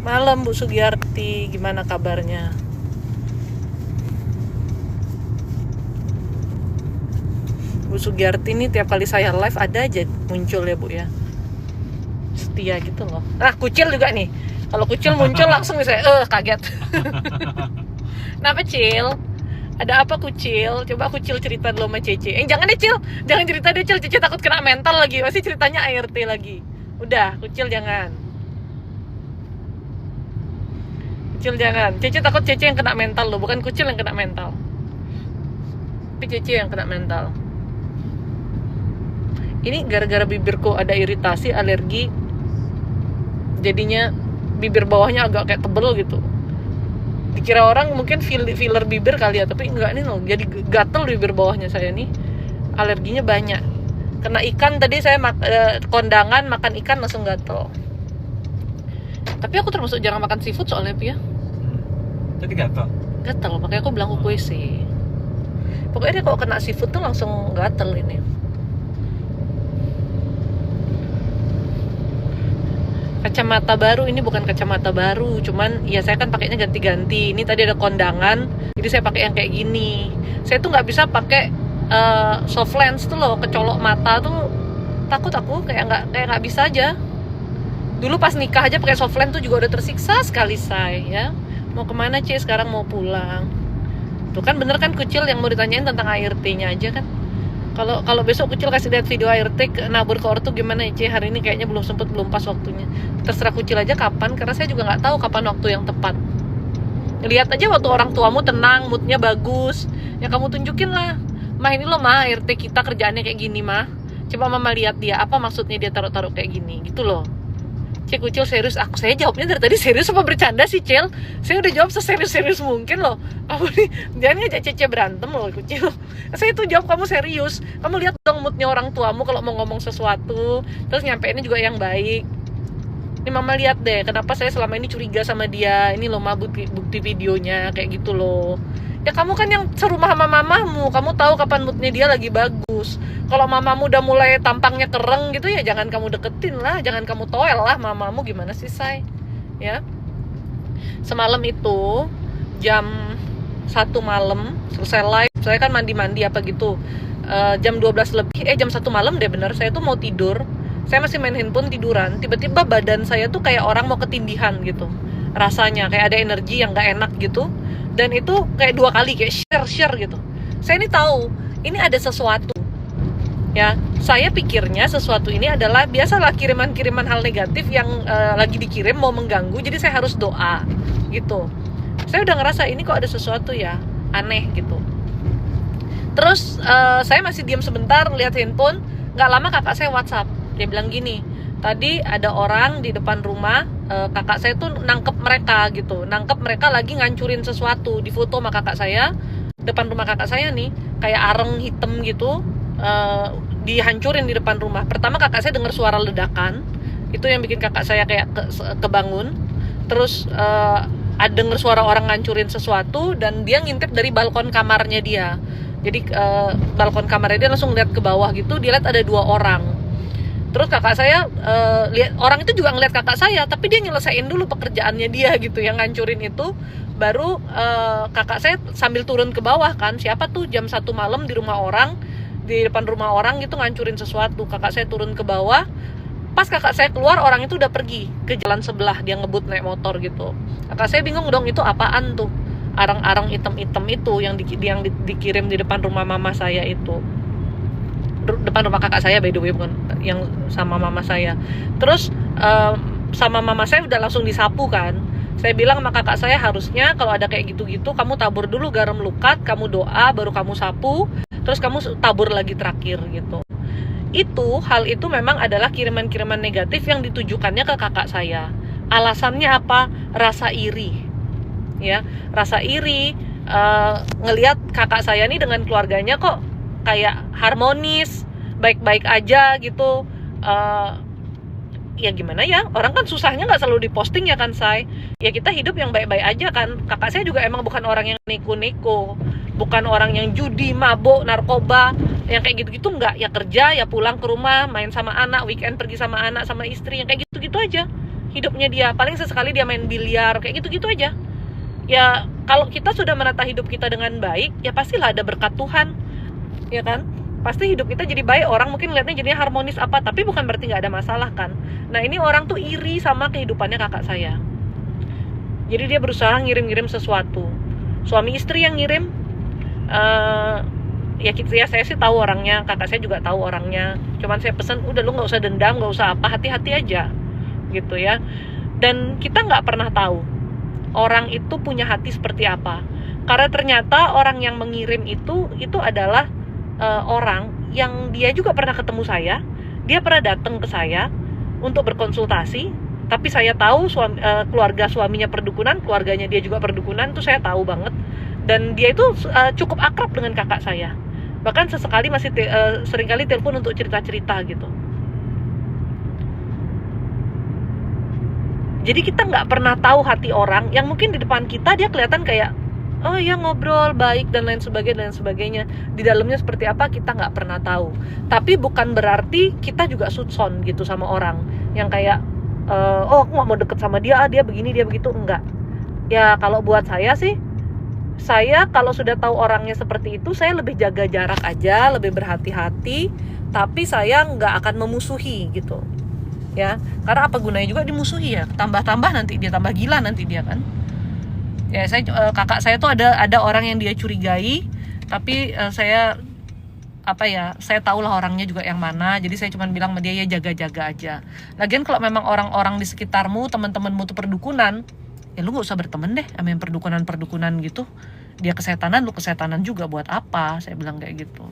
Malam Bu Sugiyarti, gimana kabarnya? Bu Sugiyarti ini tiap kali saya live ada aja muncul ya Bu ya. Setia gitu loh. Nah Kucil juga nih. Kalau Kucil muncul langsung saya kaget. Kenapa Cil? Ada apa Kucil? Coba Kucil cerita dulu sama Cece. Jangan deh Cil, jangan cerita deh Cil. Cece takut kena mental lagi. Pasti ceritanya ART lagi. Udah, Kucil jangan. Kucil jangan. Cece takut Cece yang kena mental loh, bukan Kucil yang kena mental. Tapi Cece yang kena mental. Ini gara-gara bibirku ada iritasi, alergi, jadinya bibir bawahnya agak kayak tebel gitu. Dikira orang mungkin filler bibir kali ya, tapi enggak nih loh. Jadi gatel bibir bawahnya saya nih. Alerginya banyak. Kena ikan tadi saya kondangan makan ikan langsung gatel. Tapi aku termasuk jarang makan seafood soalnya ya. Jadi gatel. Gatel, makanya aku bilang ke WC. Pokoknya dia kalau kena seafood tuh langsung gatel ini. Kacamata baru, ini bukan kacamata baru, cuman ya saya kan pakainya ganti-ganti. Ini tadi ada kondangan, jadi saya pakai yang kayak gini. Saya tuh nggak bisa pakai soft lens tuh loh, kecolok mata tuh takut aku, kayak nggak bisa aja. Dulu pas nikah aja pakai soft lens tuh juga udah tersiksa sekali saya. Ya. Mau kemana Ci? Sekarang mau pulang. Tuh kan bener kan Kucil yang mau ditanyain tentang ART-nya aja kan? Kalau besok Kucil kasih lihat video ART nabur ke ortu gimana ya Ci? Hari ini kayaknya belum sempet, belum pas waktunya. Terserah Kucil aja kapan, karena saya juga nggak tahu kapan waktu yang tepat. Lihat aja waktu orang tuamu tenang, moodnya bagus, ya kamu tunjukin lah. Mah ini loh mah ART kita kerjaannya kayak gini mah. Coba mama lihat dia, apa maksudnya dia taruh-taruh kayak gini, gitu loh. Cik Kucil serius, saya jawabnya dari tadi serius apa bercanda sih Cil? Saya udah jawab seserius-serius mungkin loh. Kamu nih, jangan ngajak Cece berantem loh Kucil. Saya tuh jawab kamu serius. Kamu lihat dong moodnya orang tuamu kalau mau ngomong sesuatu, terus nyampeinnya juga yang baik. Ini mama lihat deh, kenapa saya selama ini curiga sama dia. Ini loh mah bukti videonya, kayak gitu loh. Ya kamu kan yang serumah sama mamamu, kamu tahu kapan moodnya dia lagi bagus. Kalau mamamu udah mulai tampangnya kereng gitu ya jangan kamu deketin lah, jangan kamu toel lah mamamu, gimana sih say? Ya. Semalam itu jam 1 malam selesai live, saya kan mandi-mandi apa gitu. Jam 12 lebih, jam 1 malam deh bener, saya tuh mau tidur. Saya masih main handphone tiduran, tiba-tiba badan saya tuh kayak orang mau ketindihan gitu. Rasanya kayak ada energi yang gak enak gitu. Dan itu kayak 2 kali kayak share gitu. Saya ini tahu ini ada sesuatu. Ya, saya pikirnya sesuatu ini adalah biasalah kiriman-kiriman hal negatif yang lagi dikirim mau mengganggu, jadi saya harus doa gitu. Saya udah ngerasa ini kok ada sesuatu ya, aneh gitu. Terus saya masih diam sebentar lihat handphone, nggak lama kakak saya WhatsApp, dia bilang gini, tadi ada orang di depan rumah, kakak saya tuh nangkep mereka lagi ngancurin sesuatu, di foto sama kakak saya, depan rumah kakak saya nih, kayak areng hitam gitu, dihancurin di depan rumah. Pertama kakak saya dengar suara ledakan, itu yang bikin kakak saya kayak kebangun. Terus ada dengar suara orang ngancurin sesuatu, dan dia ngintip dari balkon kamarnya dia. Jadi balkon kamarnya dia langsung lihat ke bawah gitu, dia lihat ada 2 orang. Terus kakak saya lihat orang itu juga ngeliat kakak saya, tapi dia nyelesain dulu pekerjaannya dia gitu, yang ngancurin itu. Baru kakak saya sambil turun ke bawah kan, siapa tuh jam 1 malam di rumah orang, di depan rumah orang gitu ngancurin sesuatu. Kakak saya turun ke bawah, pas kakak saya keluar orang itu udah pergi ke jalan sebelah, dia ngebut naik motor gitu. Kakak saya bingung dong, itu apaan tuh arang-arang hitam-hitam itu yang dikirim di depan rumah mama saya itu. Depan rumah kakak saya by the way, bukan yang sama mama saya. Terus sama mama saya udah langsung disapu kan. Saya bilang sama kakak saya, harusnya kalau ada kayak gitu-gitu kamu tabur dulu garam lukat, kamu doa, baru kamu sapu, terus kamu tabur lagi terakhir gitu. Hal itu memang adalah kiriman-kiriman negatif yang ditujukannya ke kakak saya. Alasannya apa? Rasa iri. Ya, rasa iri, ngelihat kakak saya nih dengan keluarganya kok kayak harmonis, baik-baik aja gitu. Ya gimana ya, orang kan susahnya nggak selalu diposting ya kan say. Ya kita hidup yang baik-baik aja kan. Kakak saya juga emang bukan orang yang neko-neko, bukan orang yang judi, mabuk, narkoba, yang kayak gitu-gitu nggak. Ya kerja, ya pulang ke rumah, main sama anak, weekend pergi sama anak sama istri, yang kayak gitu-gitu aja. hidupnya dia. Paling sesekali dia main biliar, kayak gitu-gitu aja. Ya kalau kita sudah menata hidup kita dengan baik, ya pastilah ada berkat Tuhan, ya kan? Pasti hidup kita jadi baik, orang mungkin lihatnya jadinya harmonis apa, tapi bukan berarti nggak ada masalah kan. Nah ini orang tuh iri sama kehidupannya kakak saya. Jadi dia berusaha ngirim-ngirim sesuatu. Suami istri yang ngirim, ya saya sih tahu orangnya, kakak saya juga tahu orangnya. Cuman saya pesan, udah lu nggak usah dendam, nggak usah apa, hati-hati aja, gitu ya. Dan kita nggak pernah tahu orang itu punya hati seperti apa. Karena ternyata orang yang mengirim itu adalah orang yang dia juga pernah ketemu saya, dia pernah datang ke saya untuk berkonsultasi. Tapi saya tahu keluarga suaminya perdukunan, keluarganya dia juga perdukunan, itu saya tahu banget. Dan dia itu cukup akrab dengan kakak saya. Bahkan sesekali masih seringkali telepon untuk cerita-cerita gitu. Jadi kita nggak pernah tahu hati orang yang mungkin di depan kita dia kelihatan kayak oh ya ngobrol baik dan lain sebagainya. Di dalamnya seperti apa kita nggak pernah tahu. Tapi bukan berarti kita juga sudson gitu sama orang yang kayak oh aku nggak mau deket sama dia, dia begini dia begitu, enggak. Ya kalau buat saya sih, saya kalau sudah tahu orangnya seperti itu, saya lebih jaga jarak aja, lebih berhati-hati, tapi saya nggak akan memusuhi gitu. Ya, karena apa gunanya juga dimusuhi ya, tambah-tambah nanti dia tambah gila nanti dia kan. Ya kakak saya tuh ada orang yang dia curigai, tapi saya tahulah orangnya juga yang mana, jadi saya cuma bilang sama dia ya jaga-jaga aja. Lagian kalau memang orang-orang di sekitarmu, teman-temanmu tuh perdukunan, ya lu gak usah berteman deh sama yang perdukunan gitu. Dia kesetanan, lu kesetanan juga, buat apa? Saya bilang kayak gitu.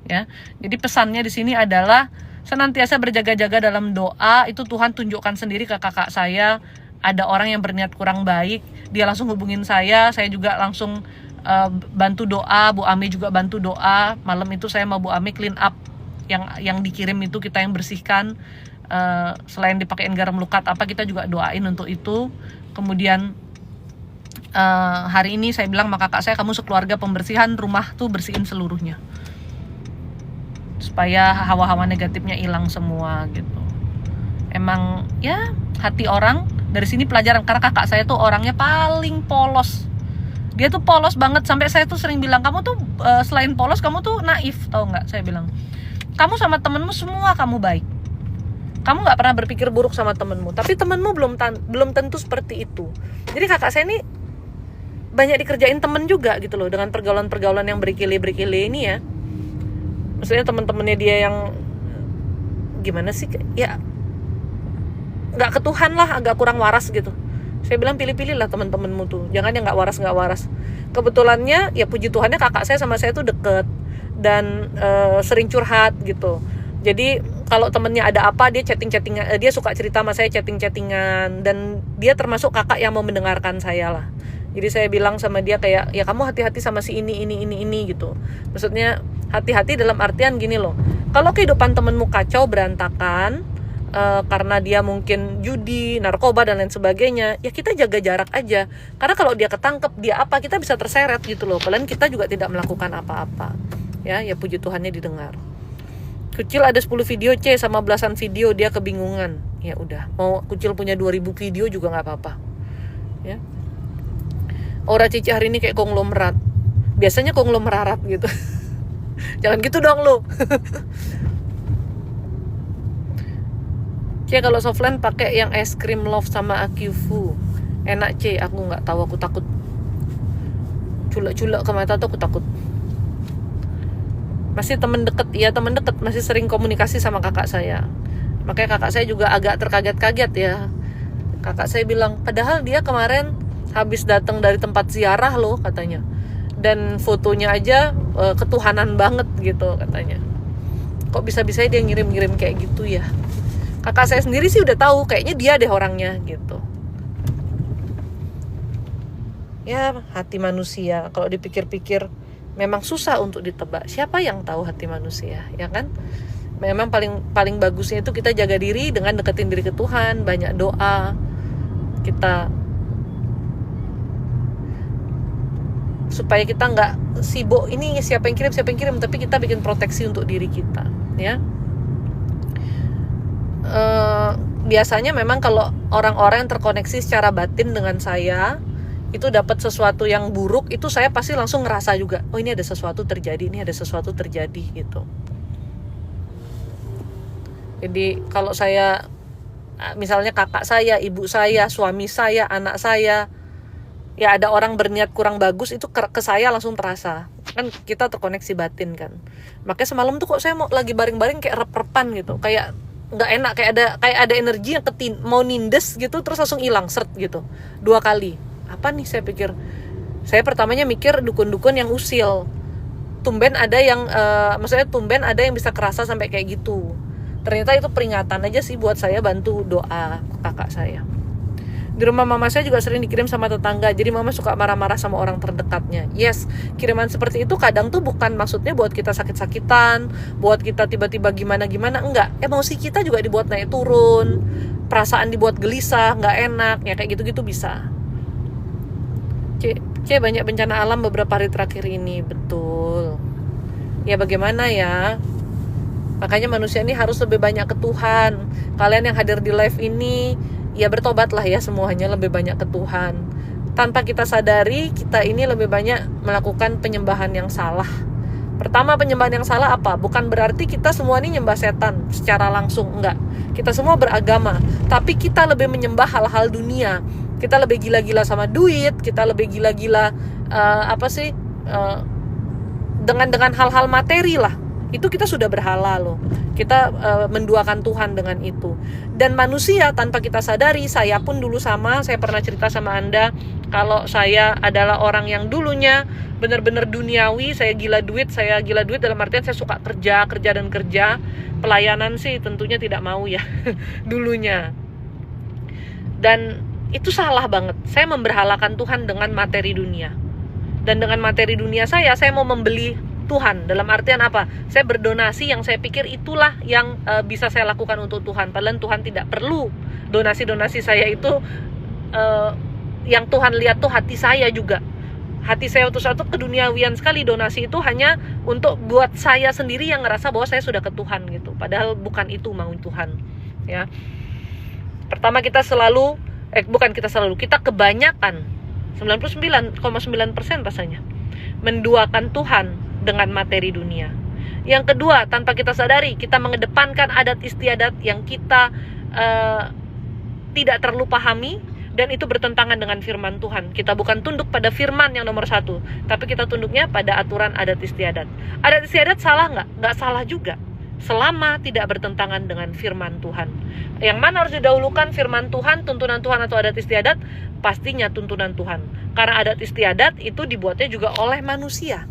Ya, jadi pesannya di sini adalah senantiasa berjaga-jaga dalam doa. Itu Tuhan tunjukkan sendiri ke kakak saya. Ada orang yang berniat kurang baik, dia langsung hubungin saya juga langsung bantu doa. Bu Ami juga bantu doa. Malam itu saya sama Bu Ami clean up yang dikirim itu, kita yang bersihkan. Selain dipakein garam lukat apa, kita juga doain untuk itu. Kemudian hari ini saya bilang sama kakak saya, kamu sekeluarga pembersihan rumah tuh, bersihin seluruhnya supaya hawa-hawa negatifnya hilang semua gitu. Emang ya hati orang dari sini pelajaran, karena kakak saya tuh orangnya paling polos. Dia tuh polos banget, sampai saya tuh sering bilang, kamu tuh selain polos, kamu tuh naif, tau nggak? Saya bilang, kamu sama temenmu semua kamu baik, kamu nggak pernah berpikir buruk sama temenmu, tapi temenmu belum tentu seperti itu. Jadi kakak saya ini banyak dikerjain temen juga gitu loh, dengan pergaulan-pergaulan yang berkili-berkili ini ya. Maksudnya temen-temennya dia yang gimana sih, ya nggak ketuhan lah, agak kurang waras gitu. Saya bilang pilih-pilih lah teman-temanmu tuh, jangan yang nggak waras. Kebetulannya ya puji Tuhannya kakak saya sama saya tuh deket dan sering curhat gitu. Jadi kalau temennya ada apa, dia chatting-chattingan, dia suka cerita sama saya chatting-chattingan, dan dia termasuk kakak yang mau mendengarkan saya lah. Jadi saya bilang sama dia kayak, ya kamu hati-hati sama si ini gitu. Maksudnya hati-hati dalam artian gini loh, kalau kehidupan temenmu kacau berantakan karena dia mungkin judi, narkoba dan lain sebagainya, ya kita jaga jarak aja. Karena kalau dia ketangkep, dia apa, kita bisa terseret gitu loh. Padahal kita juga tidak melakukan apa-apa. Ya puji Tuhannya didengar. Kucil ada 10 video C sama belasan video, dia kebingungan. Ya udah, mau Kucil punya 2000 video juga nggak apa-apa. Ya. Aura Cici hari ini kayak konglomerat. Biasanya konglomerat gitu. Jangan gitu dong lo. C, kalau softland pakai yang es krim love sama Aqifu. Enak C, aku nggak tahu, aku takut culek-culek ke mata tuh, aku takut. Masih temen deket, ya temen deket, masih sering komunikasi sama kakak saya. Makanya kakak saya juga agak terkaget-kaget ya. Kakak saya bilang, padahal dia kemarin habis datang dari tempat ziarah loh katanya. Dan fotonya aja ketuhanan banget gitu katanya. Kok bisa-bisanya dia ngirim-ngirim kayak gitu ya. Kakak saya sendiri sih udah tahu, kayaknya dia deh orangnya gitu. Ya hati manusia kalau dipikir-pikir memang susah untuk ditebak. Siapa yang tahu hati manusia, ya kan? Memang paling bagusnya itu kita jaga diri dengan deketin diri ke Tuhan, banyak doa. Kita supaya kita nggak sibuk ini siapa yang kirim, tapi kita bikin proteksi untuk diri kita, ya. biasanya memang kalau orang-orang yang terkoneksi secara batin dengan saya itu dapat sesuatu yang buruk, itu saya pasti langsung ngerasa juga, oh ini ada sesuatu terjadi, ini ada sesuatu terjadi gitu. Jadi kalau saya, misalnya kakak saya, ibu saya, suami saya, anak saya, ya ada orang berniat kurang bagus, itu ke saya langsung terasa. Kan kita terkoneksi batin kan. Makanya semalam tuh kok saya mau lagi baring-baring kayak rep-repan gitu, kayak nggak enak, kayak ada energi yang mau nindes gitu, terus langsung hilang seret gitu 2 kali. Apa nih, saya pikir, saya pertamanya mikir dukun-dukun yang usil. Tumben ada yang maksudnya tumben ada yang bisa kerasa sampai kayak gitu. Ternyata itu peringatan aja sih buat saya bantu doa kakak saya. Di rumah mama saya juga sering dikirim sama tetangga, jadi mama suka marah-marah sama orang terdekatnya. Yes, kiriman seperti itu kadang tuh bukan maksudnya buat kita sakit-sakitan, buat kita tiba-tiba gimana-gimana, enggak. Emosi kita juga dibuat naik turun, perasaan dibuat gelisah, nggak enak, ya kayak gitu-gitu bisa. Banyak bencana alam beberapa hari terakhir ini, betul. Ya bagaimana ya? Makanya manusia ini harus lebih banyak ke Tuhan. Kalian yang hadir di live ini, ya bertobatlah ya semuanya, lebih banyak ke Tuhan. Tanpa kita sadari, kita ini lebih banyak melakukan penyembahan yang salah. Pertama, penyembahan yang salah apa? Bukan berarti kita semua ini nyembah setan secara langsung, enggak. Kita semua beragama, tapi kita lebih menyembah hal-hal dunia. Kita lebih gila-gila sama duit, kita lebih gila-gila dengan hal-hal materi lah. Itu kita sudah berhala loh. Kita menduakan Tuhan dengan itu. Dan manusia tanpa kita sadari, saya pun dulu sama, saya pernah cerita sama Anda, kalau saya adalah orang yang dulunya benar-benar duniawi, saya gila duit dalam artian saya suka kerja. Pelayanan sih tentunya tidak mau ya dulunya. Dan itu salah banget. Saya memberhalakan Tuhan dengan materi dunia. Dan dengan materi dunia saya mau membeli Tuhan. Dalam artian apa? Saya berdonasi yang saya pikir itulah yang bisa saya lakukan untuk Tuhan. Padahal Tuhan tidak perlu donasi-donasi saya itu. Yang Tuhan lihat tuh hati saya juga. Hati saya waktu satu keduniawian sekali. Donasi itu hanya untuk buat saya sendiri yang ngerasa bahwa saya sudah ke Tuhan gitu. Padahal bukan itu mau Tuhan. Ya. Pertama kita kebanyakan 99,9% rasanya menduakan Tuhan dengan materi dunia. Yang kedua, tanpa kita sadari, kita mengedepankan adat istiadat yang kita tidak terlalu pahami, dan itu bertentangan dengan firman Tuhan. Kita bukan tunduk pada firman yang nomor 1, tapi kita tunduknya pada aturan adat istiadat. Adat istiadat salah nggak? Nggak salah juga, selama tidak bertentangan dengan firman Tuhan. Yang mana harus didahulukan, firman Tuhan, tuntunan Tuhan, atau adat istiadat? Pastinya tuntunan Tuhan. Karena adat istiadat itu dibuatnya juga oleh manusia,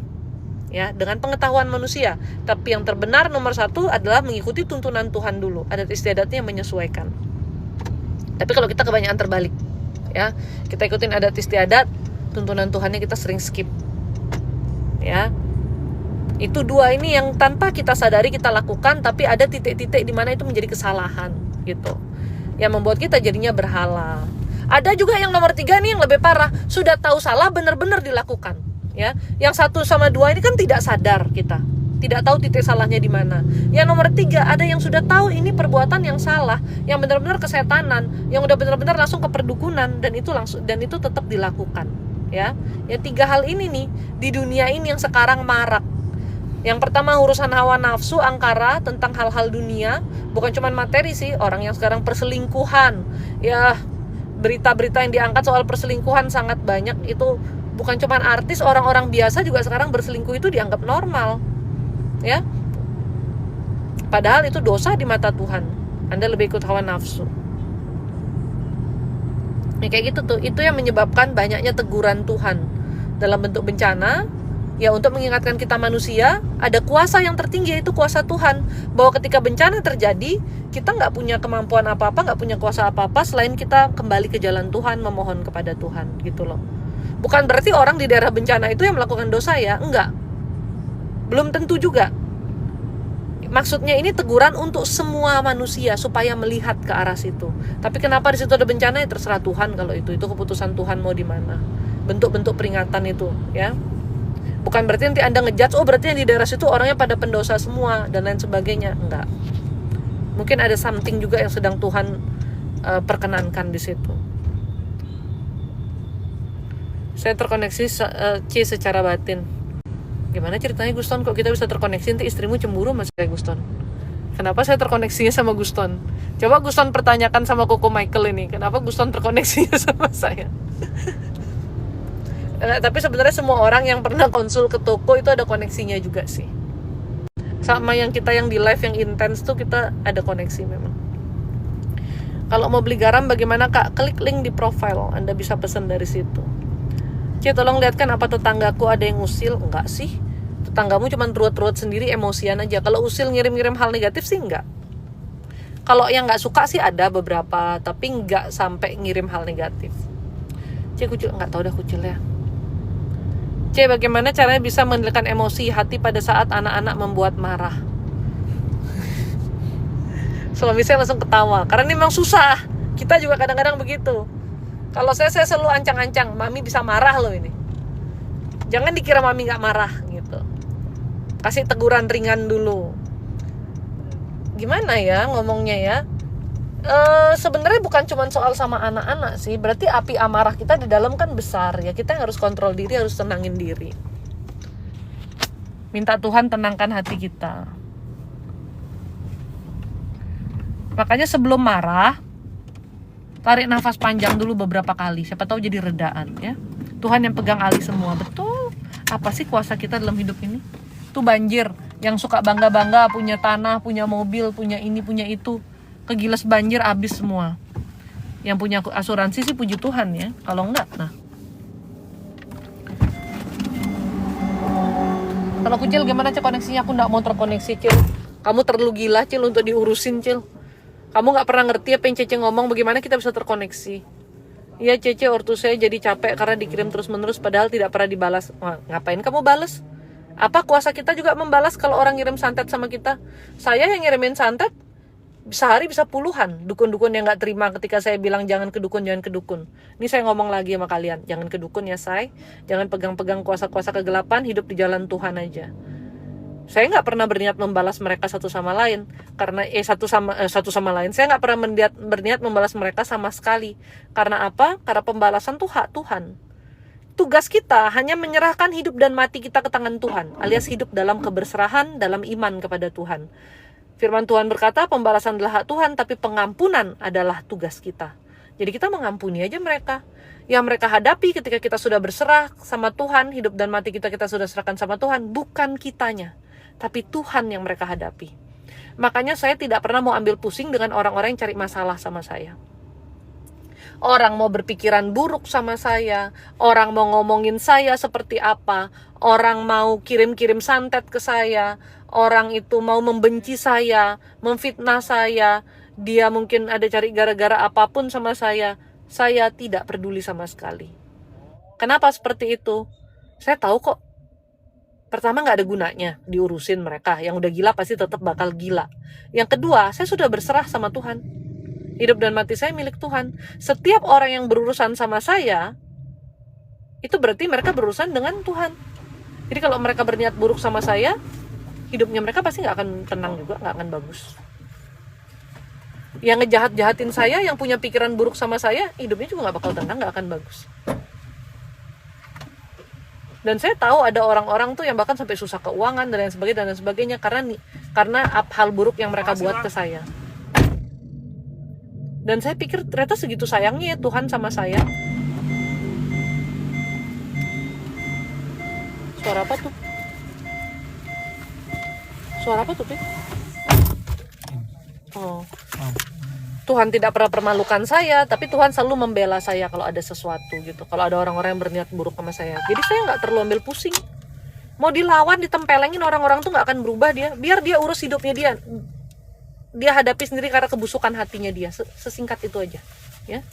ya, dengan pengetahuan manusia. Tapi yang terbenar nomor 1 adalah mengikuti tuntunan Tuhan dulu. Adat istiadatnya menyesuaikan. Tapi kalau kita kebanyakan terbalik, ya, kita ikutin adat istiadat, tuntunan Tuhannya kita sering skip, ya. Itu 2 ini yang tanpa kita sadari kita lakukan, tapi ada titik-titik di mana itu menjadi kesalahan, gitu, yang membuat kita jadinya berhala. Ada juga yang nomor 3 nih yang lebih parah, sudah tahu salah benar-benar dilakukan, ya. Yang 1 sama 2 ini kan tidak sadar, kita tidak tahu titik salahnya di mana. Yang nomor 3, ada yang sudah tahu ini perbuatan yang salah, yang benar-benar kesetanan, yang udah benar-benar langsung ke perdukunan, dan itu tetap dilakukan, ya. Ya, 3 hal ini nih di dunia ini yang sekarang marak. Yang pertama, urusan hawa nafsu, angkara tentang hal-hal dunia, bukan cuma materi sih. Orang yang sekarang perselingkuhan, ya, berita-berita yang diangkat soal perselingkuhan sangat banyak. Itu bukan cuma artis, orang-orang biasa juga sekarang berselingkuh itu dianggap normal, ya. Padahal itu dosa di mata Tuhan. Anda lebih ikut hawa nafsu. Ya, kayak gitu tuh. Itu yang menyebabkan banyaknya teguran Tuhan dalam bentuk bencana. Ya, untuk mengingatkan kita manusia, ada kuasa yang tertinggi, yaitu kuasa Tuhan. Bahwa ketika bencana terjadi, kita gak punya kemampuan apa-apa, gak punya kuasa apa-apa, selain kita kembali ke jalan Tuhan, memohon kepada Tuhan, gitu loh. Bukan berarti orang di daerah bencana itu yang melakukan dosa, ya, enggak. Belum tentu juga. Maksudnya ini teguran untuk semua manusia, supaya melihat ke arah situ. Tapi kenapa di situ ada bencana, ya terserah Tuhan. Kalau itu keputusan Tuhan mau di mana. Bentuk-bentuk peringatan itu, ya. Bukan berarti nanti Anda ngejudge, oh berarti yang di daerah situ orangnya pada pendosa semua dan lain sebagainya. Enggak. Mungkin ada something juga yang sedang Tuhan perkenankan di situ. Saya terkoneksi C secara batin. Gimana ceritanya Guston, kok kita bisa terkoneksi? Nanti istrimu cemburu sama saya, Guston. Kenapa saya terkoneksinya sama Guston? Coba Guston pertanyakan sama Koko Michael ini, kenapa Guston terkoneksinya sama saya? Tapi sebenarnya semua orang yang pernah konsul ke toko itu ada koneksinya juga sih. Sama yang kita yang di live yang intens tuh kita ada koneksi memang. Kalau mau beli garam bagaimana Kak? Klik link di profile, Anda bisa pesan dari situ. Tolong lihatkan apa tetanggaku ada yang usil. Enggak sih, tetanggamu cuma ruwet-ruwet sendiri, emosian aja. Kalau usil ngirim-ngirim hal negatif sih enggak. Kalau yang enggak suka sih ada beberapa, tapi enggak sampai ngirim hal negatif. Kucil, enggak tahu dah kucilnya. Bagaimana caranya bisa mengendalikan emosi hati pada saat anak-anak membuat marah? Suami saya langsung ketawa, karena ini memang susah. Kita juga kadang-kadang begitu. Kalau saya selalu ancang-ancang, mami bisa marah loh ini. Jangan dikira mami gak marah gitu. Kasih teguran ringan dulu. Gimana ya ngomongnya ya? Sebenarnya bukan cuma soal sama anak-anak sih. Berarti api amarah kita di dalam kan besar ya. Kita harus kontrol diri, harus tenangin diri. Minta Tuhan tenangkan hati kita. Makanya sebelum marah, tarik nafas panjang dulu beberapa kali. Siapa tahu jadi redaan ya. Tuhan yang pegang alih semua. Betul. Apa sih kuasa kita dalam hidup ini? Tuh banjir. Yang suka bangga-bangga punya tanah, punya mobil, punya ini, punya itu. Kegiles banjir habis semua. Yang punya asuransi sih puji Tuhan ya. Kalau enggak, nah. Kalau Kucil gimana Cil koneksinya? Aku enggak mau terkoneksi Cil. Kamu terlalu gila Cil untuk diurusin Cil. Kamu gak pernah ngerti apa yang Cece ngomong, bagaimana kita bisa terkoneksi. Iya Cece, ortu saya jadi capek karena dikirim terus-menerus padahal tidak pernah dibalas. Wah, ngapain kamu balas? Apa kuasa kita juga membalas kalau orang ngirim santet sama kita? Saya yang ngirimin santet, sehari bisa puluhan dukun-dukun yang gak terima ketika saya bilang jangan ke dukun, jangan ke dukun. Ini saya ngomong lagi sama kalian, jangan ke dukun ya say. Jangan pegang-pegang kuasa-kuasa kegelapan, hidup di jalan Tuhan aja. Saya nggak pernah berniat membalas mereka satu sama lain karena satu sama lain. Saya nggak pernah berniat membalas mereka sama sekali. Karena apa? Karena pembalasan tuh hak Tuhan. Tugas kita hanya menyerahkan hidup dan mati kita ke tangan Tuhan, alias hidup dalam keberserahan, dalam iman kepada Tuhan. Firman Tuhan berkata, pembalasan adalah hak Tuhan, tapi pengampunan adalah tugas kita. Jadi kita mengampuni aja mereka. Yang mereka hadapi ketika kita sudah berserah sama Tuhan, hidup dan mati kita sudah serahkan sama Tuhan, bukan kitanya, tapi Tuhan yang mereka hadapi. Makanya saya tidak pernah mau ambil pusing dengan orang-orang yang cari masalah sama saya. Orang mau berpikiran buruk sama saya, orang mau ngomongin saya seperti apa, orang mau kirim-kirim santet ke saya, orang itu mau membenci saya, memfitnah saya, dia mungkin ada cari gara-gara apapun sama saya tidak peduli sama sekali. Kenapa seperti itu? Saya tahu kok. Pertama, gak ada gunanya diurusin mereka. Yang udah gila pasti tetap bakal gila. Yang kedua, saya sudah berserah sama Tuhan. Hidup dan mati saya milik Tuhan. Setiap orang yang berurusan sama saya, itu berarti mereka berurusan dengan Tuhan. Jadi kalau mereka berniat buruk sama saya, hidupnya mereka pasti gak akan tenang juga, gak akan bagus. Yang ngejahat-jahatin saya, yang punya pikiran buruk sama saya, hidupnya juga gak bakal tenang, gak akan bagus. Dan saya tahu ada orang-orang tuh yang bahkan sampai susah keuangan dan lain sebagainya karena hal buruk yang mereka buat ke saya. Dan saya pikir ternyata segitu sayangnya ya Tuhan sama saya. Suara apa tuh? Suara apa tuh, Pi? Oh. Tuhan tidak pernah permalukan saya, tapi Tuhan selalu membela saya kalau ada sesuatu gitu. Kalau ada orang-orang yang berniat buruk sama saya. Jadi saya nggak terlalu ambil pusing. Mau dilawan, ditempelengin, orang-orang tuh nggak akan berubah dia. Biar dia urus hidupnya dia. Dia hadapi sendiri karena kebusukan hatinya dia. Sesingkat itu aja. Ya.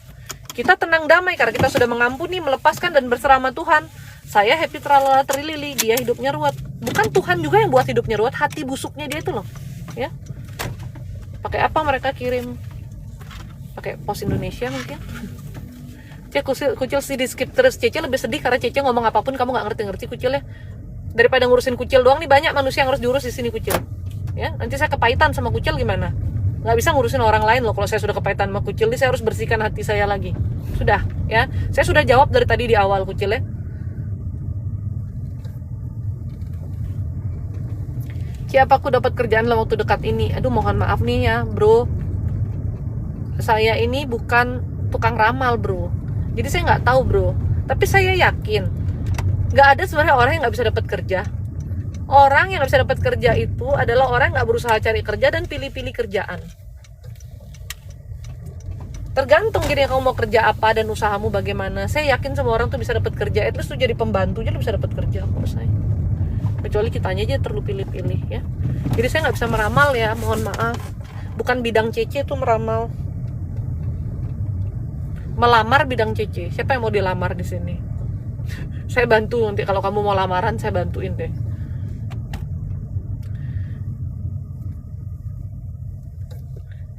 Kita tenang damai karena kita sudah mengampuni, melepaskan dan berserah sama Tuhan. Saya happy tralala terilili, dia hidupnya ruwet. Bukan Tuhan juga yang buat hidupnya ruwet, hati busuknya dia itu loh. Ya. Pakai apa mereka kirim? Pakai pos Indonesia mungkin. Kucil sih di skip terus. Cece lebih sedih karena Cece ngomong apapun kamu nggak ngerti Kucil ya. Daripada ngurusin Kucil doang nih, banyak manusia yang harus diurus di sini Kucil. Ya, nanti saya kepahitan sama Kucil gimana? Nggak bisa ngurusin orang lain loh. Kalau saya sudah kepahitan sama Kucil, saya harus bersihkan hati saya lagi. Sudah, ya. Saya sudah jawab dari tadi di awal, Kucil ya. Siapa aku dapat kerjaan dalam waktu dekat ini? Aduh, mohon maaf nih ya, bro. Saya ini bukan tukang ramal, bro. Jadi saya nggak tahu, bro. Tapi saya yakin nggak ada sebenarnya orang yang nggak bisa dapat kerja. Orang yang nggak bisa dapat kerja itu adalah orang yang nggak berusaha cari kerja dan pilih-pilih kerjaan. Tergantung jadi kamu mau kerja apa dan usahamu bagaimana. Saya yakin semua orang tuh bisa dapat kerja. At least tuh jadi pembantu aja bisa dapat kerja kok saya. Kecuali kitanya aja terlalu pilih-pilih ya. Jadi saya nggak bisa meramal ya, mohon maaf. Bukan bidang CC itu meramal. Melamar bidang CC. Siapa yang mau dilamar di sini? Saya bantu nanti kalau kamu mau lamaran, saya bantuin deh.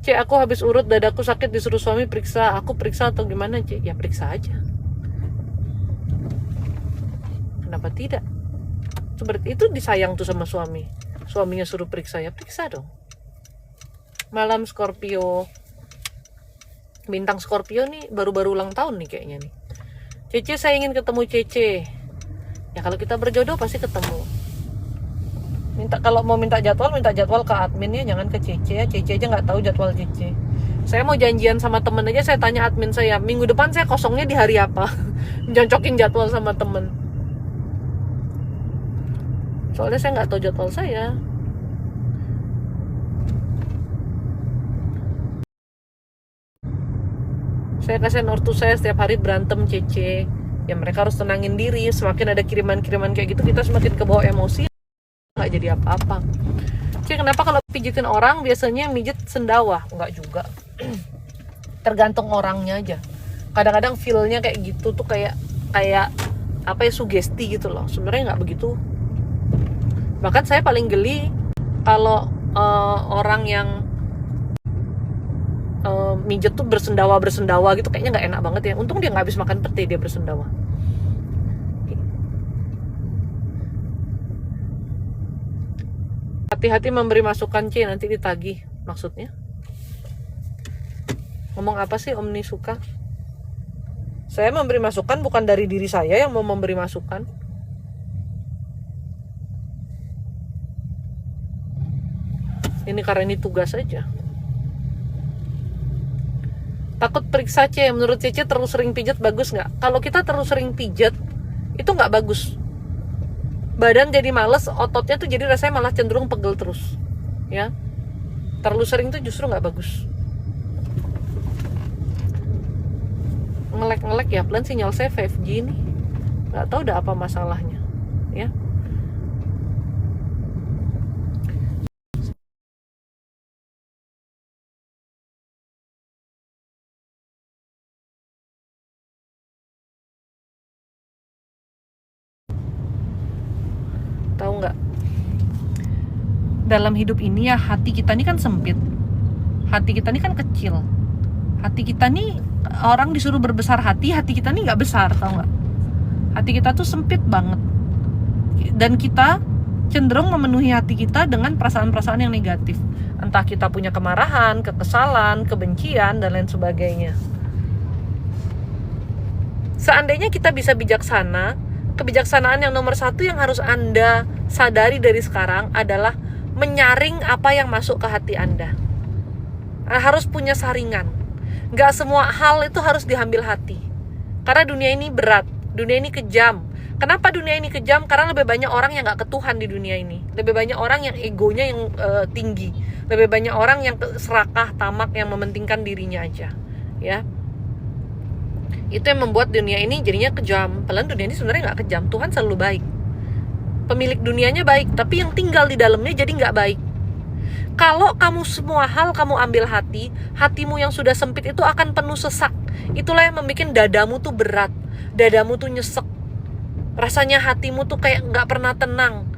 Cek, aku habis urut, dadaku sakit, disuruh suami periksa. Aku periksa atau gimana, Cek? Ya periksa aja. Kenapa tidak? Seperti itu disayang tuh sama suami. Suaminya suruh periksa, ya periksa dong. Malam Scorpio. Bintang Scorpio nih baru-baru ulang tahun nih kayaknya nih. Cece, saya ingin ketemu Cece. Ya kalau kita berjodoh pasti ketemu. Kalau mau minta jadwal ke adminnya, jangan ke Cece ya. Cece aja nggak tahu jadwal Cece. Saya mau janjian sama temen aja, saya tanya admin saya, minggu depan saya kosongnya di hari apa. Joncokin jadwal sama temen. Soalnya saya nggak tahu jadwal saya. Saya kasihan ortu saya setiap hari berantem, Cece. Ya mereka harus tenangin diri. Semakin ada kiriman-kiriman kayak gitu, kita semakin kebawa emosi. Nggak jadi apa-apa. Cek, kenapa kalau pijitin orang biasanya yang mijet sendawa? Nggak juga. Tergantung orangnya aja. Kadang-kadang feel-nya kayak gitu tuh kayak apa ya, sugesti gitu loh. Sebenarnya nggak begitu. Bahkan saya paling geli kalau orang yang mijet tuh bersendawa gitu, kayaknya nggak enak banget ya. Untung dia nggak habis makan pete, dia bersendawa. Hati-hati memberi masukan, C, nanti ditagih. Maksudnya ngomong apa sih Om Nisuka? Saya memberi masukan bukan dari diri saya yang mau memberi masukan. Ini karena ini tugas aja. Takut periksa, C. Menurut Cece terlalu sering pijat bagus nggak? Kalau kita terlalu sering pijat itu nggak bagus. Badan jadi males, ototnya tuh jadi rasanya malah cenderung pegel terus, ya. Terlalu sering tuh justru nggak bagus. Ngelek ya, pelan sinyal saya 5G nih. Nggak tahu udah apa masalahnya, ya. Tahu nggak? Dalam hidup ini ya, hati kita ini kan sempit. Hati kita ini kan kecil. Hati kita nih, orang disuruh berbesar hati kita nih nggak besar, tahu nggak? Hati kita tuh sempit banget. Dan kita cenderung memenuhi hati kita dengan perasaan-perasaan yang negatif. Entah kita punya kemarahan, kekesalan, kebencian, dan lain sebagainya. Seandainya kita bisa bijaksana, kebijaksanaan yang nomor 1 yang harus Anda sadari dari sekarang adalah menyaring apa yang masuk ke hati Anda. Harus punya saringan. Gak semua hal itu harus diambil hati. Karena dunia ini berat, dunia ini kejam. Kenapa dunia ini kejam? Karena lebih banyak orang yang gak ke Tuhan di dunia ini. Lebih banyak orang yang egonya yang tinggi. Lebih banyak orang yang serakah, tamak, yang mementingkan dirinya aja. Ya. Itu yang membuat dunia ini jadinya kejam. Padahal dunia ini sebenarnya gak kejam. Tuhan selalu baik. Pemilik dunianya baik, tapi yang tinggal di dalamnya jadi gak baik. Kalau kamu semua hal kamu ambil hati, hatimu yang sudah sempit itu akan penuh sesak. Itulah yang membuat dadamu tuh berat, dadamu tuh nyesek. Rasanya hatimu tuh kayak gak pernah tenang.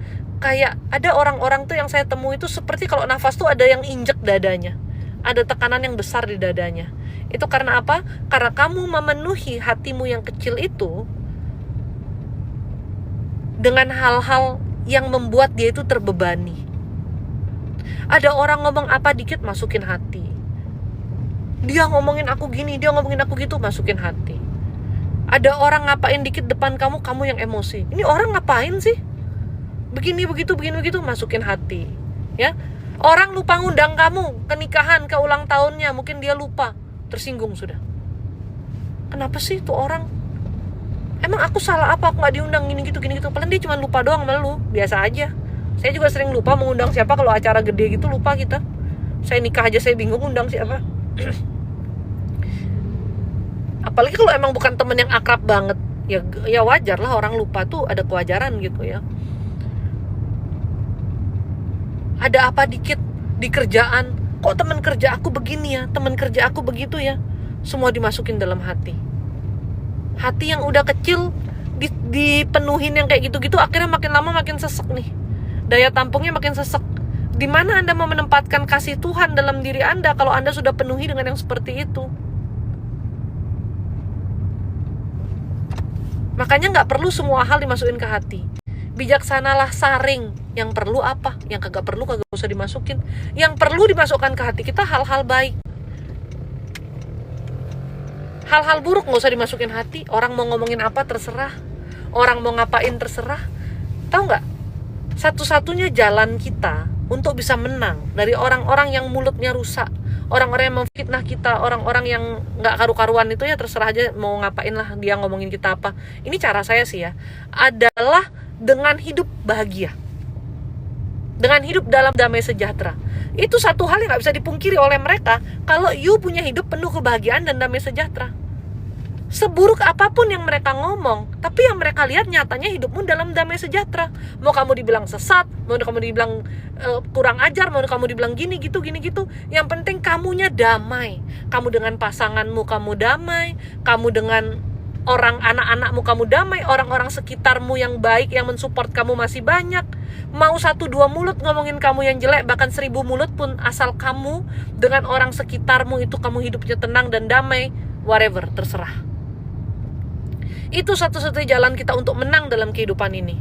Kayak ada orang-orang tuh yang saya temui itu seperti kalau nafas tuh ada yang injek dadanya. Ada tekanan yang besar di dadanya. Itu karena apa? Karena kamu memenuhi hatimu yang kecil itu dengan hal-hal yang membuat dia itu terbebani. Ada orang ngomong apa dikit masukin hati. Dia ngomongin aku gini, dia ngomongin aku gitu, masukin hati. Ada orang ngapain dikit depan kamu, kamu yang emosi. Ini orang ngapain sih? Begini begitu, masukin hati. Ya, orang lupa ngundang kamu ke nikahan, ke ulang tahunnya, mungkin dia lupa, tersinggung sudah. Kenapa sih tuh orang? Emang aku salah apa? Aku nggak diundang gini gitu. Padahal dia cuma lupa doang sama lu, biasa aja. Saya juga sering lupa mengundang siapa kalau acara gede gitu, lupa kita. Saya nikah aja saya bingung undang siapa. Apalagi kalau emang bukan temen yang akrab banget, ya wajar lah orang lupa tuh, ada kewajaran gitu ya. Ada apa dikit di kerjaan, kok teman kerja aku begini ya, teman kerja aku begitu ya, semua dimasukin dalam hati. Hati yang udah kecil dipenuhin yang kayak gitu-gitu, akhirnya makin lama makin sesek nih, daya tampungnya makin sesek. Di mana Anda mau menempatkan kasih Tuhan dalam diri Anda kalau Anda sudah penuhi dengan yang seperti itu? Makanya nggak perlu semua hal dimasukin ke hati. Bijaksanalah saring. Yang perlu apa, yang kagak perlu kagak usah dimasukin. Yang perlu dimasukkan ke hati kita hal-hal baik. Hal-hal buruk nggak usah dimasukin hati. Orang mau ngomongin apa terserah, orang mau ngapain terserah. Tahu nggak? Satu-satunya jalan kita untuk bisa menang dari orang-orang yang mulutnya rusak, orang-orang yang memfitnah kita, orang-orang yang nggak karu-karuan itu, ya terserah aja mau ngapain lah dia ngomongin kita apa. Ini cara saya sih ya, adalah dengan hidup bahagia, dengan hidup dalam damai sejahtera. Itu satu hal yang nggak bisa dipungkiri oleh mereka. Kalau you punya hidup penuh kebahagiaan dan damai sejahtera, seburuk apapun yang mereka ngomong, tapi yang mereka lihat nyatanya hidupmu dalam damai sejahtera. Mau kamu dibilang sesat, mau kamu dibilang kurang ajar, mau kamu dibilang gini gitu, yang penting kamunya damai. Kamu dengan pasanganmu kamu damai, kamu dengan orang anak-anakmu kamu damai, orang-orang sekitarmu yang baik yang mensupport kamu masih banyak. Mau 1-2 mulut ngomongin kamu yang jelek, bahkan 1000 mulut pun, asal kamu dengan orang sekitarmu itu kamu hidupnya tenang dan damai, whatever, terserah. Itu satu-satunya jalan kita untuk menang dalam kehidupan ini.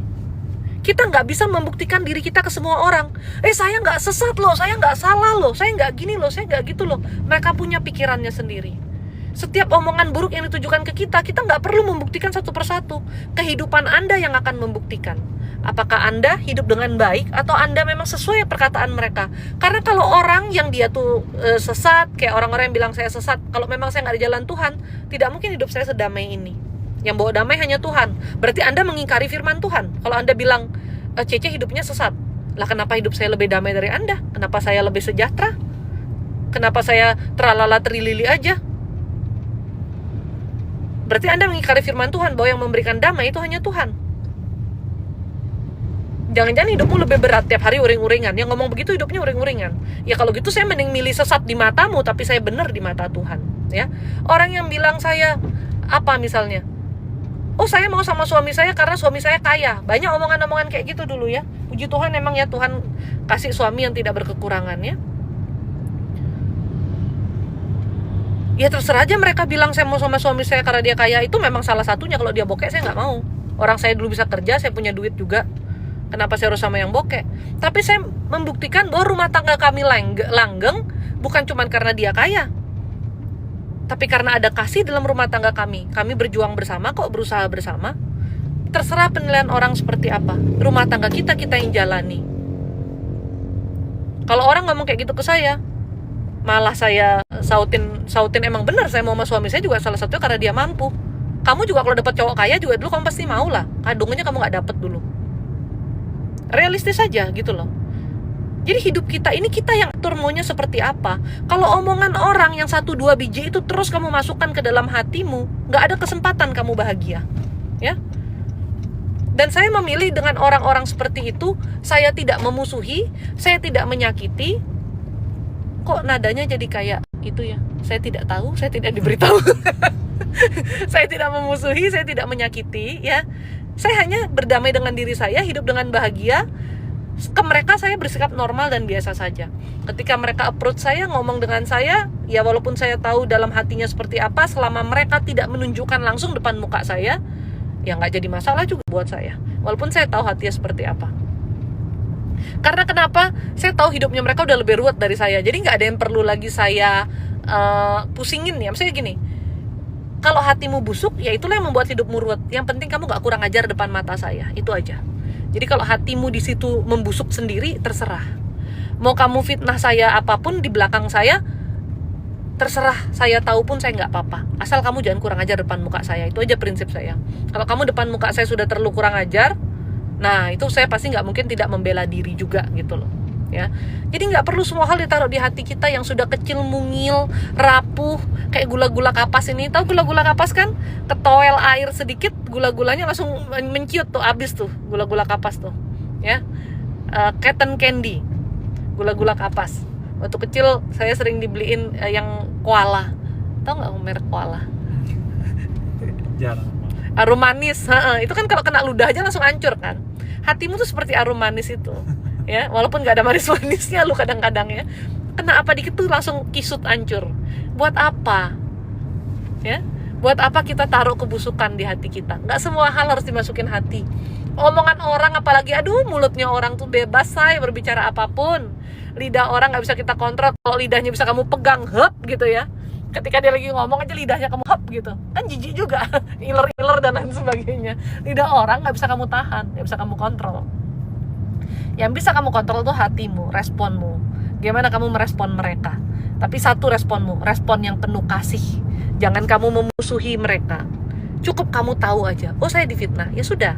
Kita nggak bisa membuktikan diri kita ke semua orang. Saya nggak sesat loh, saya nggak salah loh, saya nggak gini loh, saya nggak gitu loh. Mereka punya pikirannya sendiri. Setiap omongan buruk yang ditujukan ke kita nggak perlu membuktikan satu persatu. Kehidupan Anda yang akan membuktikan apakah Anda hidup dengan baik atau Anda memang sesuai perkataan mereka. Karena kalau orang yang dia tuh sesat, kayak orang-orang yang bilang saya sesat, kalau memang saya nggak di jalan Tuhan, tidak mungkin hidup saya sedamai ini. Yang bawa damai hanya Tuhan. Berarti Anda mengingkari firman Tuhan. Kalau Anda bilang Cece hidupnya sesat, lah kenapa hidup saya lebih damai dari Anda? Kenapa saya lebih sejahtera? Kenapa saya teralala terilili aja? Berarti Anda mengingkari firman Tuhan bahwa yang memberikan damai itu hanya Tuhan. Jangan-jangan hidupmu lebih berat, tiap hari uring-uringan. Yang ngomong begitu hidupnya uring-uringan. Ya kalau gitu saya mending milih sesat di matamu, tapi saya benar di mata Tuhan. Ya, orang yang bilang saya apa misalnya, saya mau sama suami saya karena suami saya kaya. Banyak omongan-omongan kayak gitu dulu ya. Puji Tuhan emang ya, Tuhan kasih suami yang tidak berkekurangan ya. Ya terserah aja mereka bilang saya mau sama suami saya karena dia kaya. Itu memang salah satunya. Kalau dia bokek saya nggak mau. Orang saya dulu bisa kerja, saya punya duit juga. Kenapa saya harus sama yang bokek? Tapi saya membuktikan bahwa rumah tangga kami langgeng bukan cuma karena dia kaya, tapi karena ada kasih dalam rumah tangga kami. Kami berjuang bersama kok, berusaha bersama. Terserah penilaian orang seperti apa, rumah tangga kita yang jalani. Kalau orang ngomong kayak gitu ke saya, malah saya sautin emang benar saya mau sama suami saya juga salah satunya karena dia mampu. Kamu juga kalau dapat cowok kaya juga dulu kamu pasti mau lah. Kadungnya kamu nggak dapat dulu. Realistis aja gitu loh. Jadi hidup kita ini kita yang atur maunya seperti apa. Kalau omongan orang yang 1-2 biji itu terus kamu masukkan ke dalam hatimu, nggak ada kesempatan kamu bahagia, ya. Dan saya memilih dengan orang-orang seperti itu. Saya tidak memusuhi, saya tidak menyakiti. Kok nadanya jadi kayak itu ya? Saya tidak tahu, saya tidak diberitahu. Saya tidak memusuhi, saya tidak menyakiti, ya. Saya hanya berdamai dengan diri saya, hidup dengan bahagia. Ke mereka saya bersikap normal dan biasa saja. Ketika mereka approach saya, ngomong dengan saya, ya walaupun saya tahu dalam hatinya seperti apa, selama mereka tidak menunjukkan langsung depan muka saya, ya nggak jadi masalah juga buat saya. Walaupun saya tahu hatinya seperti apa. Karena kenapa? Saya tahu hidupnya mereka udah lebih ruwet dari saya. Jadi nggak ada yang perlu lagi saya pusingin ya. Maksudnya gini, kalau hatimu busuk, ya itulah yang membuat hidupmu ruwet. Yang penting kamu nggak kurang ajar depan mata saya. Itu aja. Jadi kalau hatimu di situ membusuk sendiri, terserah. Mau kamu fitnah saya apapun di belakang saya, terserah. Saya tahu pun saya nggak apa-apa. Asal kamu jangan kurang ajar depan muka saya. Itu aja prinsip saya. Kalau kamu depan muka saya sudah terlalu kurang ajar, nah itu saya pasti nggak mungkin tidak membela diri juga gitu loh. Ya, jadi nggak perlu semua hal ditaruh di hati kita yang sudah kecil, mungil, rapuh, kayak gula-gula kapas ini. Tahu gula-gula kapas kan? Ketoel air sedikit, gula-gulanya langsung menciut tuh, abis tuh gula-gula kapas tuh. Ya, cotton candy, gula-gula kapas. Waktu kecil saya sering dibeliin yang koala. Tahu nggak merek koala? Jarang. Arum manis, itu kan kalau kena ludah aja langsung hancur kan. Hatimu tuh seperti arum manis itu. Ya, walaupun nggak ada manis-manisnya lu kadang-kadang ya, kena apa dikit tuh langsung kisut hancur. Buat apa? Ya, buat apa kita taruh kebusukan di hati kita? Nggak semua hal harus dimasukin hati. Omongan orang apalagi, aduh mulutnya orang tuh bebas say berbicara apapun. Lidah orang nggak bisa kita kontrol. Kalau lidahnya bisa kamu pegang, hop gitu ya. Ketika dia lagi ngomong aja lidahnya kamu hop gitu, kan jijik juga, iler-iler dan lain sebagainya. Lidah orang nggak bisa kamu tahan, nggak bisa kamu kontrol. Yang bisa kamu kontrol tuh hatimu, responmu. Gimana kamu merespon mereka. Tapi satu responmu, respon yang penuh kasih. Jangan kamu memusuhi mereka. Cukup kamu tahu aja, oh saya difitnah, ya sudah.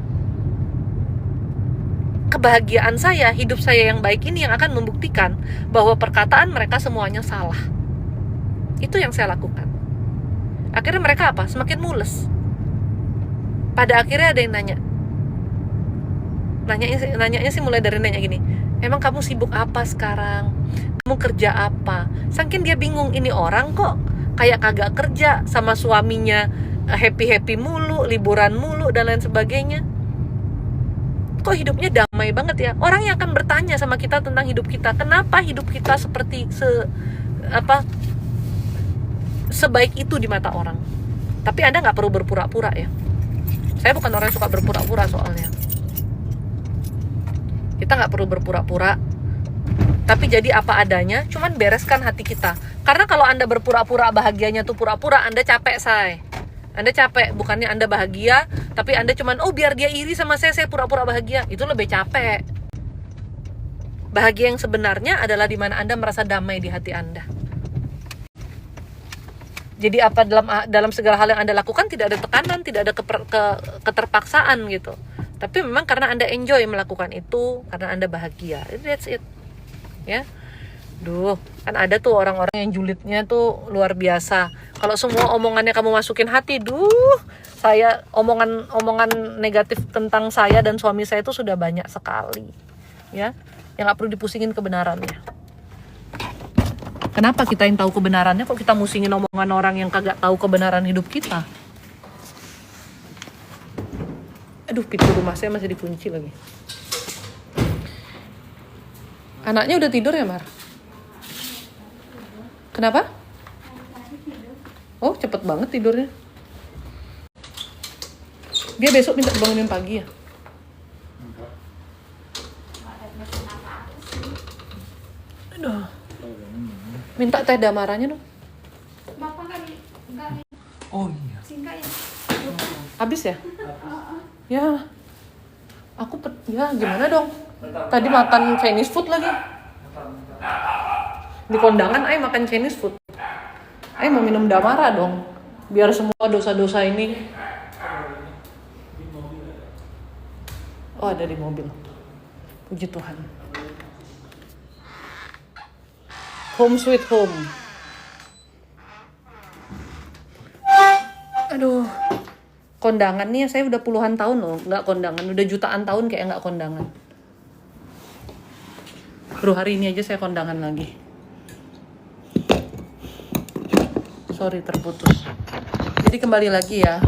Kebahagiaan saya, hidup saya yang baik ini yang akan membuktikan bahwa perkataan mereka semuanya salah. Itu yang saya lakukan. Akhirnya mereka apa? Semakin mules. Pada akhirnya ada yang nanyanya sih mulai dari nanya gini, emang kamu sibuk apa sekarang? Kamu kerja apa? Saking dia bingung, ini orang kok kayak kagak kerja, sama suaminya happy-happy mulu, liburan mulu dan lain sebagainya. Kok hidupnya damai banget ya? Orang yang akan bertanya sama kita tentang hidup kita, kenapa hidup kita seperti sebaik itu di mata orang. Tapi Anda nggak perlu berpura-pura ya. Saya bukan orang yang suka berpura-pura soalnya. Kita nggak perlu berpura-pura, tapi jadi apa adanya, cuman bereskan hati kita. Karena kalau Anda berpura-pura bahagianya tuh pura-pura, Anda capek say. Anda capek, bukannya Anda bahagia, tapi Anda cuman, oh biar dia iri sama saya pura-pura bahagia. Itu lebih capek. Bahagia yang sebenarnya adalah di mana Anda merasa damai di hati Anda. Jadi apa dalam segala hal yang Anda lakukan tidak ada tekanan, tidak ada keterpaksaan gitu. Tapi memang karena Anda enjoy melakukan itu, karena Anda bahagia. That's it. Ya. Duh, kan ada tuh orang-orang yang julidnya tuh luar biasa. Kalau semua omongannya kamu masukin hati, saya omongan negatif tentang saya dan suami saya itu sudah banyak sekali. Ya. Yang enggak perlu dipusingin kebenarannya. Kenapa kita yang tahu kebenarannya kok kita musingin omongan orang yang kagak tahu kebenaran hidup kita? Aduh, pintu rumah saya masih dikunci lagi. Anaknya udah tidur ya, Mar? Kenapa? Oh, cepet banget tidurnya. Dia besok minta bangunin pagi ya? Aduh. Minta teh damaranya dong. Bapak kali enggak Oh iya. singkat ya. Habis ya? Ya. Ya gimana dong? Tadi makan Chinese food lagi. Di kondangan Ai makan Chinese food. Ai mau minum damara dong. Biar semua dosa-dosa ini. Oh, ada di mobil. Puji Tuhan. Home sweet home. Aduh. Kondangan nih saya udah puluhan tahun loh nggak kondangan, udah jutaan tahun kayak nggak kondangan. Baru hari ini aja saya kondangan lagi. Sorry terputus. Jadi kembali lagi ya.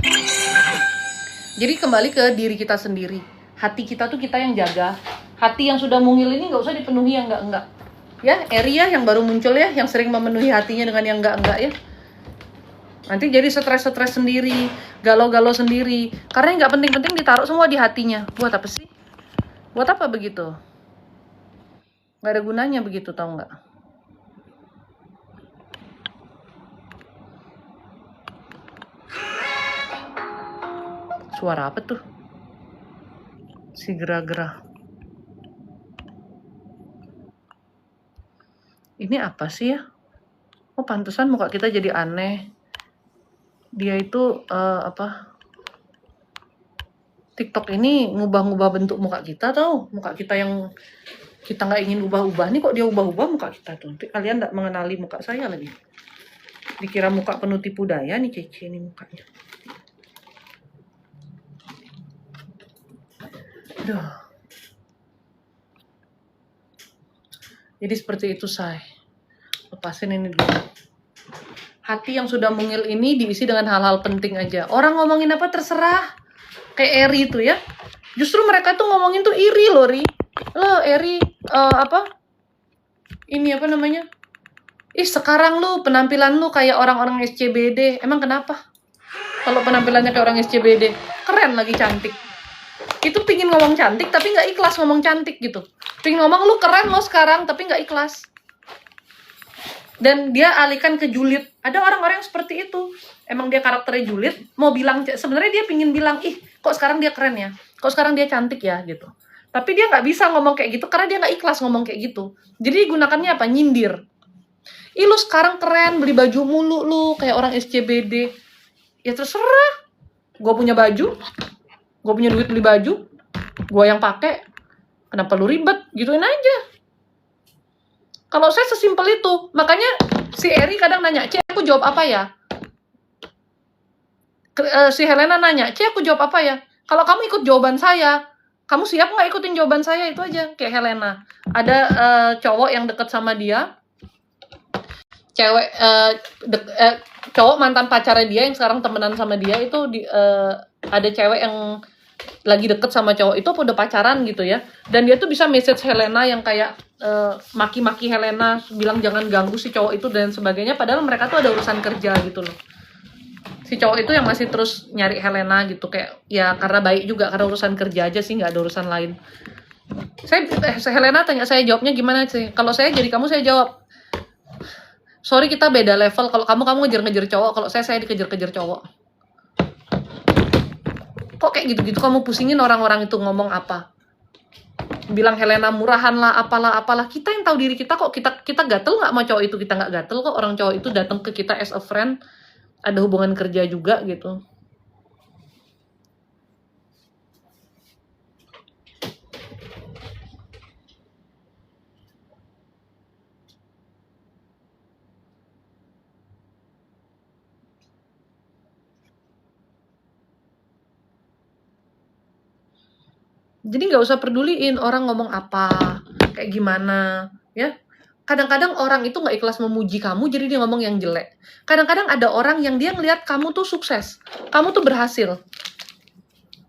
Jadi kembali ke diri kita sendiri. Hati kita tuh kita yang jaga. Hati yang sudah mungil ini nggak usah dipenuhi yang enggak. Ya, area yang baru muncul ya, yang sering memenuhi hatinya dengan yang enggak ya. Nanti jadi stres sendiri, galau-galau sendiri. Karena yang nggak penting-penting ditaruh semua di hatinya. Buat apa sih? Buat apa begitu? Nggak ada gunanya begitu, tahu nggak? Suara apa tuh? Si gerah-gerah. Ini apa sih ya? Oh, pantesan muka kita jadi aneh. Dia itu apa? TikTok ini ngubah-ngubah bentuk muka kita tau. Muka kita yang kita nggak ingin ubah-ubah nih, kok dia ubah-ubah muka kita tuh. Kalian nggak mengenali muka saya lagi. Dikira muka penuh tipu daya nih, Cece ini mukanya. Aduh. Jadi seperti itu, say. Lepasin ini dulu. Hati yang sudah mungil ini diisi dengan hal-hal penting aja. Orang ngomongin apa terserah. Kayak Eri itu ya. Justru mereka tuh ngomongin tuh iri loh, Ri. Lo Eri apa? Ini apa namanya? Ih, sekarang lu penampilan lu kayak orang-orang SCBD. Emang kenapa? Kalau penampilannya kayak orang SCBD, keren lagi, cantik. Itu pingin ngomong cantik tapi nggak ikhlas ngomong cantik gitu. Pingin ngomong lu keren lo sekarang tapi nggak ikhlas. Dan dia alihkan ke julid. Ada orang-orang yang seperti itu. Emang dia karakternya julid, mau bilang, sebenarnya dia pingin bilang, ih kok sekarang dia keren ya, kok sekarang dia cantik ya gitu. Tapi dia nggak bisa ngomong kayak gitu karena dia nggak ikhlas ngomong kayak gitu. Jadi gunakannya apa? Nyindir. Ih lu sekarang keren, beli baju mulu lu kayak orang SCBD. Ya terserah. Gue punya baju, gue punya duit beli baju, gue yang pakai. Kenapa lu ribet? Gituin aja. Kalau saya sesimpel itu. Makanya si Eri kadang nanya, Cek aku jawab apa ya? Si Helena nanya, Cek aku jawab apa ya? Kalau kamu ikut jawaban saya, kamu siap nggak ikutin jawaban saya? Itu aja. Kayak Helena. Ada cowok yang deket sama dia. Cewek cowok mantan pacarnya dia yang sekarang temenan sama dia itu ada cewek yang lagi deket sama cowok itu apa udah pacaran gitu ya, dan dia tuh bisa message Helena yang kayak maki-maki Helena, bilang jangan ganggu si cowok itu dan sebagainya, padahal mereka tuh ada urusan kerja gitu loh. Si cowok itu yang masih terus nyari Helena gitu, kayak ya karena baik juga, karena urusan kerja aja sih, nggak ada urusan lain. Helena tanya saya jawabnya gimana sih? Kalau saya jadi kamu saya jawab, sorry kita beda level. Kalau kamu ngejar-ngejar cowok, kalau saya dikejar-kejar cowok. Kok kayak gitu-gitu kamu pusingin orang-orang itu ngomong apa? Bilang Helena murahan lah, apalah. Kita yang tahu diri kita kok. Kita gatel nggak sama cowok itu? Kita nggak gatel kok. Orang cowok itu datang ke kita as a friend, ada hubungan kerja juga gitu. Jadi nggak usah peduliin orang ngomong apa, kayak gimana, ya. Kadang-kadang orang itu nggak ikhlas memuji kamu, jadi dia ngomong yang jelek. Kadang-kadang ada orang yang dia ngelihat kamu tuh sukses, kamu tuh berhasil,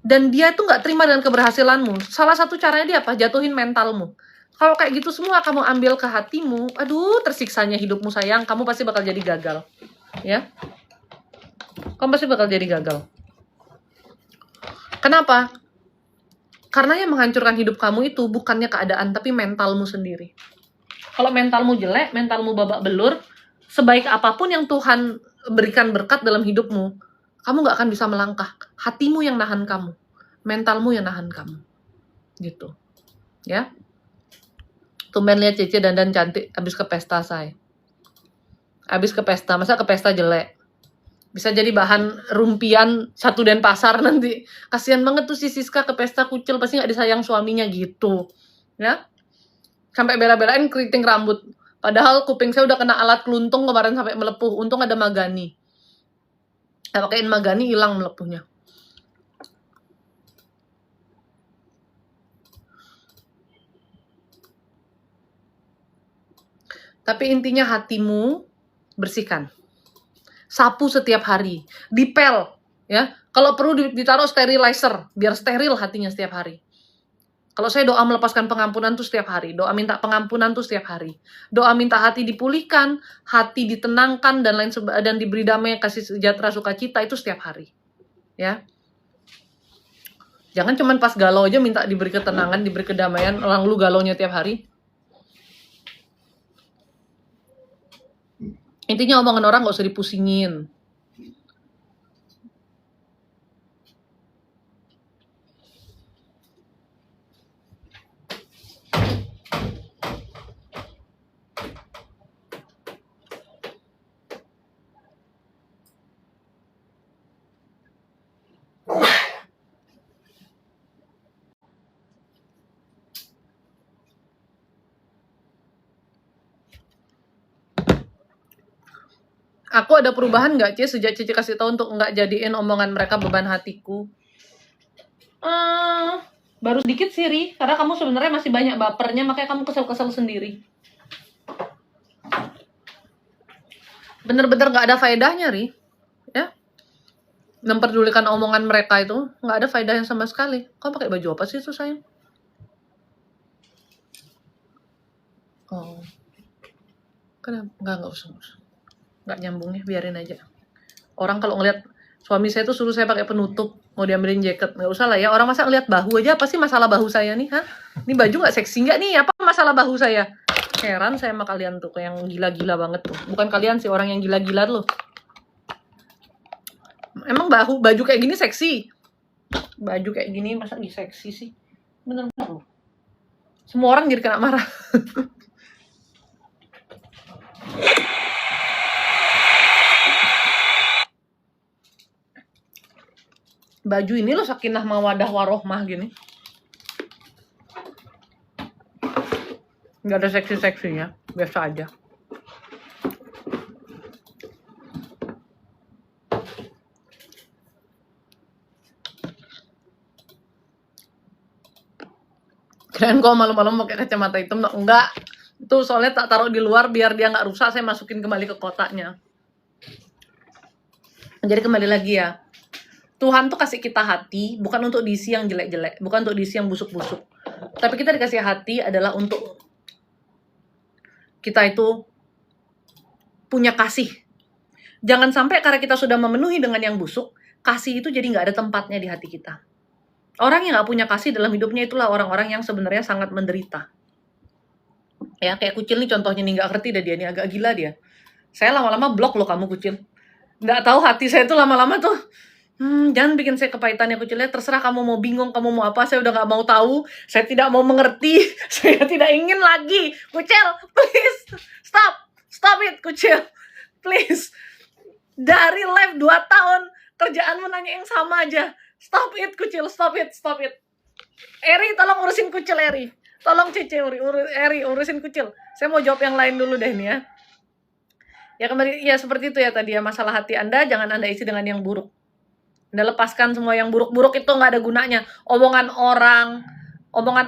dan dia tuh nggak terima dengan keberhasilanmu. Salah satu caranya dia apa? Jatuhin mentalmu. Kalau kayak gitu semua kamu ambil ke hatimu, aduh tersiksanya hidupmu sayang, kamu pasti bakal jadi gagal, ya. Kamu pasti bakal jadi gagal. Kenapa? Karena yang menghancurkan hidup kamu itu bukannya keadaan, tapi mentalmu sendiri. Kalau mentalmu jelek, mentalmu babak belur, sebaik apapun yang Tuhan berikan berkat dalam hidupmu, kamu gak akan bisa melangkah. Hatimu yang nahan kamu, mentalmu yang nahan kamu. Gitu. Ya. Tumben lihat Cece dandan cantik abis ke pesta saya. Abis ke pesta, masa ke pesta jelek? Bisa jadi bahan rumpian satu Denpasar nanti. Kasian banget tuh si Siska ke pesta kucil, pasti gak disayang suaminya gitu. Ya. Sampai bela-belain keriting rambut. Padahal kuping saya udah kena alat keluntung kemarin sampai melepuh. Untung ada Magani. Pakein Magani hilang melepuhnya. Tapi intinya hatimu bersihkan. Sapu setiap hari, dipel, ya. Kalau perlu ditaruh sterilizer, biar steril hatinya setiap hari. Kalau saya doa melepaskan pengampunan tuh setiap hari, doa minta pengampunan tuh setiap hari, doa minta hati dipulihkan, hati ditenangkan dan diberi damai, kasih sejahtera, sukacita itu setiap hari, ya. Jangan cuman pas galau aja minta diberi ketenangan, diberi kedamaian, orang lu galaunya tiap hari. Intinya omongan orang gak usah dipusingin. Aku ada perubahan nggak, Ci, sejak Cici kasih tahu untuk nggak jadiin omongan mereka beban hatiku? Baru sedikit sih, Ri. Karena kamu sebenarnya masih banyak bapernya, makanya kamu kesel-kesel sendiri. Bener-bener nggak ada faedahnya, Ri. Ya, memperdulikan omongan mereka itu nggak ada faedahnya sama sekali. Kau pakai baju apa sih itu, sayang? Oh, kenapa? Nggak usah. Nggak nyambung ya, biarin aja. Orang kalau ngeliat suami saya tuh suruh saya pakai penutup, mau diambilin jaket, nggak usah lah ya. Orang masa ngeliat bahu aja, apa sih masalah bahu saya nih? Hah? Ini baju nggak seksi nggak nih? Apa masalah bahu saya? Heran saya sama kalian tuh, yang gila-gila banget tuh. Bukan kalian sih, orang yang gila-gila loh. Emang baju kayak gini seksi? Baju kayak gini masa lagi seksi sih? Bener-bener loh. Semua orang jadi kena marah. Baju ini loh sakinah mawadah warohmah gini. Nggak ada seksi-seksinya, biasa aja. Kirain kok malam-malam pakai kacamata hitam, enggak. Itu soalnya tak taruh di luar biar dia nggak rusak, saya masukin kembali ke kotaknya. Jadi kembali lagi ya. Tuhan tuh kasih kita hati bukan untuk diisi yang jelek-jelek, bukan untuk diisi yang busuk-busuk. Tapi kita dikasih hati adalah untuk kita itu punya kasih. Jangan sampai karena kita sudah memenuhi dengan yang busuk, kasih itu jadi nggak ada tempatnya di hati kita. Orang yang nggak punya kasih dalam hidupnya itulah orang-orang yang sebenarnya sangat menderita. Ya, kayak kucil nih contohnya nih, nggak ngerti dah dia, nih agak gila dia. Saya lama-lama blok loh kamu kucil. Nggak tahu hati saya tuh lama-lama tuh, jangan bikin saya kepahitan ya kucilnya, terserah kamu mau bingung, kamu mau apa, saya udah nggak mau tahu, saya tidak mau mengerti, saya tidak ingin lagi. Kucil, please, stop it kucil, please. Dari live 2 tahun, kerjaan menanya yang sama aja. Stop it kucil, stop it. Eri, tolong urusin kucil, Eri. Tolong Cece, Eri, urusin kucil. Saya mau jawab yang lain dulu deh nih ya. Ya kembali, ya seperti itu ya tadi ya, masalah hati Anda jangan Anda isi dengan yang buruk. Anda lepaskan semua yang buruk-buruk, itu nggak ada gunanya. Omongan